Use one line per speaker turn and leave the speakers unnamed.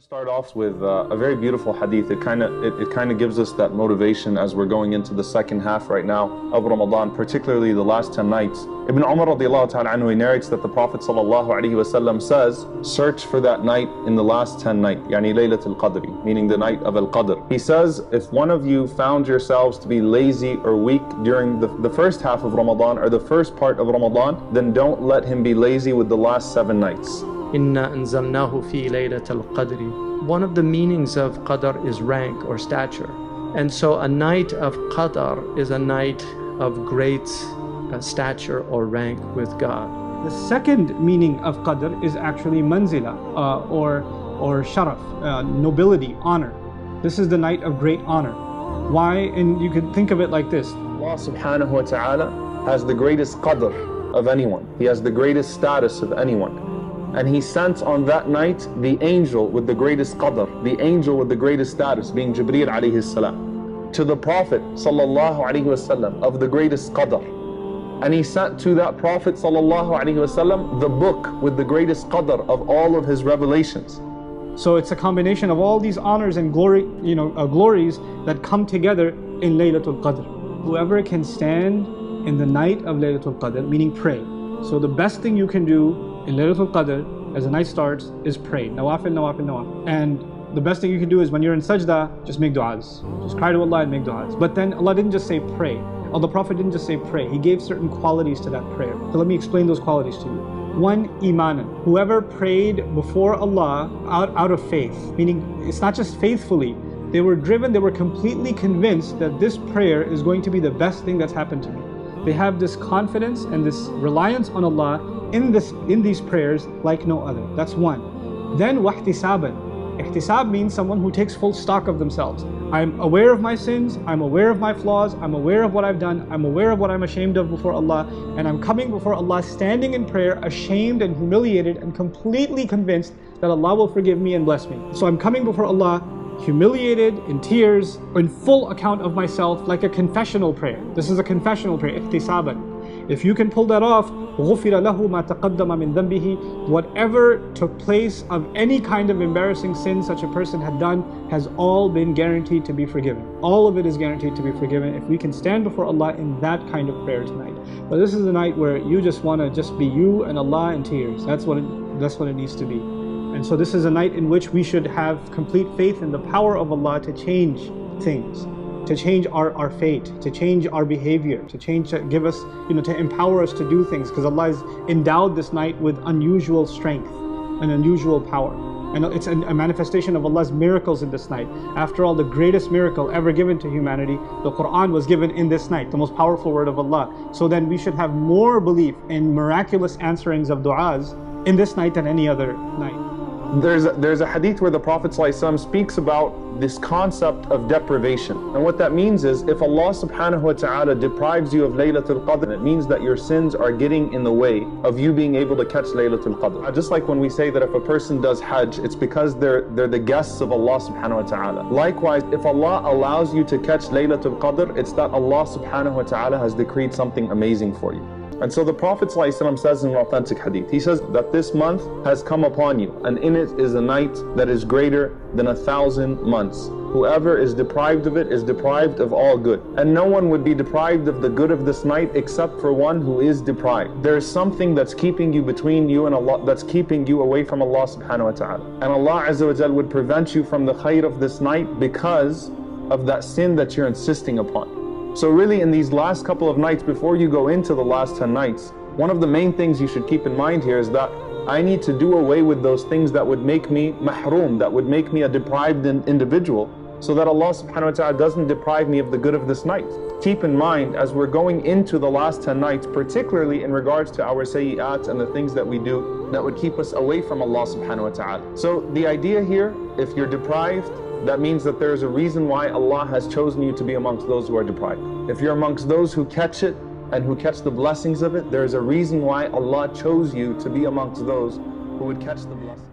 to start off with a very beautiful hadith. It kind of gives us that motivation as we're going into the second half right now of Ramadan, particularly the last 10 nights. Ibn Umar radiallahu ta'ala anhu, he narrates that the Prophet sallallahu alaihi wasallam says, search for that night in the last 10 nights, yani LAYLATUL QADR, meaning the night of Al-Qadr. He says, if one of you found yourselves to be lazy or weak during the first half of Ramadan or the first part of Ramadan, then don't let him be lazy with the last 7 nights.
Inna anzalnahu fi laylatul qadr. One of the meanings of qadr is rank or stature. And so a night of qadr is a night of great stature or rank with God.
The second meaning of qadr is actually manzila or sharaf, nobility, honor. This is the night of great honor. Why? And you could think of it like this.
Allah subhanahu wa ta'ala has the greatest qadr of anyone. He has the greatest status of anyone. And He sent on that night the angel with the greatest qadr, the angel with the greatest status, being Jibreel alayhi salam, to the Prophet sallallahu alayhi wasallam of the greatest qadr. And He sent to that Prophet sallallahu alayhi wasallam the book with the greatest qadr of all of his revelations.
So it's a combination of all these honors and glories that come together in Laylatul Qadr. Whoever can stand in the night of Laylatul Qadr, meaning pray. So the best thing you can do in Laylatul Qadr, as the night starts, is pray. Nawafil, nawafil, nawafil. And the best thing you can do is when you're in sajda, just make du'as. Just cry to Allah and make du'as. But then Allah didn't just say pray. Or the Prophet didn't just say pray. He gave certain qualities to that prayer. So let me explain those qualities to you. One, imanan. Whoever prayed before Allah out of faith, meaning it's not just faithfully, they were driven, they were completely convinced that this prayer is going to be the best thing that's happened to me. They have this confidence and this reliance on Allah in these prayers like no other. That's one. Then wahtisaban. Ihtisab means someone who takes full stock of themselves. I'm aware of my sins, I'm aware of my flaws, I'm aware of what I've done, I'm aware of what I'm ashamed of before Allah, and I'm coming before Allah standing in prayer, ashamed and humiliated and completely convinced that Allah will forgive me and bless me. So I'm coming before Allah humiliated, in tears, in full account of myself, like a confessional prayer. This is a confessional prayer, ihtisaban. If you can pull that off, غُفِرَ لَهُ مَا تَقَدَّمَ مِنْ ذَنْبِهِ. Whatever took place of any kind of embarrassing sin such a person had done has all been guaranteed to be forgiven. All of it is guaranteed to be forgiven if we can stand before Allah in that kind of prayer tonight. But this is a night where you just want to just be you and Allah in tears. That's what it needs to be. And so this is a night in which we should have complete faith in the power of Allah to change things, to change our fate, to change our behavior, to give us, to empower us to do things, because Allah has endowed this night with unusual strength and unusual power. And it's a manifestation of Allah's miracles in this night. After all, the greatest miracle ever given to humanity, the Quran, was given in this night, the most powerful word of Allah. So then we should have more belief in miraculous answerings of du'as in this night than any other night.
There's a hadith where the Prophet ﷺ speaks about this concept of deprivation. And what that means is, if Allah subhanahu wa ta'ala deprives you of Laylatul Qadr, it means that your sins are getting in the way of you being able to catch Laylatul Qadr. Just like when we say that if a person does Hajj, it's because they're the guests of Allah subhanahu wa ta'ala. Likewise, if Allah allows you to catch Laylatul Qadr, it's that Allah subhanahu wa ta'ala has decreed something amazing for you. And so the Prophet ﷺ says in an authentic hadith, he says that this month has come upon you, and in it is a night that is greater than 1,000 months. Whoever is deprived of it is deprived of all good. And no one would be deprived of the good of this night except for one who is deprived. There is something that's keeping you between you and Allah, that's keeping you away from Allah subhanahu wa ta'ala. And Allah azza wa jal would prevent you from the khair of this night because of that sin that you're insisting upon. So really, in these last couple of nights, before you go into the last 10 nights, one of the main things you should keep in mind here is that I need to do away with those things that would make me mahroom, that would make me a deprived individual, so that Allah subhanahu wa ta'ala doesn't deprive me of the good of this night. Keep in mind, as we're going into the last 10 nights, particularly in regards to our sayyi'at and the things that we do that would keep us away from Allah subhanahu wa ta'ala. So the idea here, if you're deprived, that means that there's a reason why Allah has chosen you to be amongst those who are deprived. If you're amongst those who catch it and who catch the blessings of it, there's a reason why Allah chose you to be amongst those who would catch the blessings.